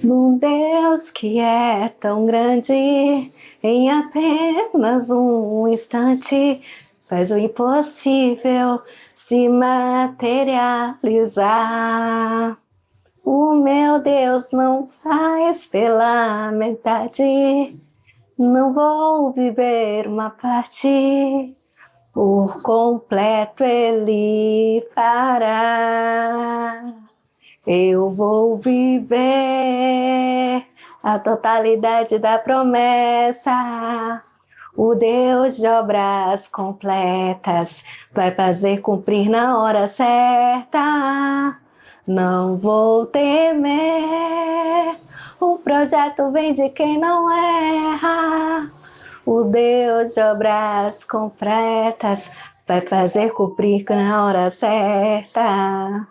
Num Deus que é tão grande, em apenas um instante, faz o impossível se materializar. O meu Deus não faz pela metade, não vou viver uma parte, por completo Ele fará. Eu vou viver a totalidade da promessa. O Deus de obras completas vai fazer cumprir na hora certa. Não vou temer, o projeto vem de quem não erra. O Deus de obras completas vai fazer cumprir na hora certa.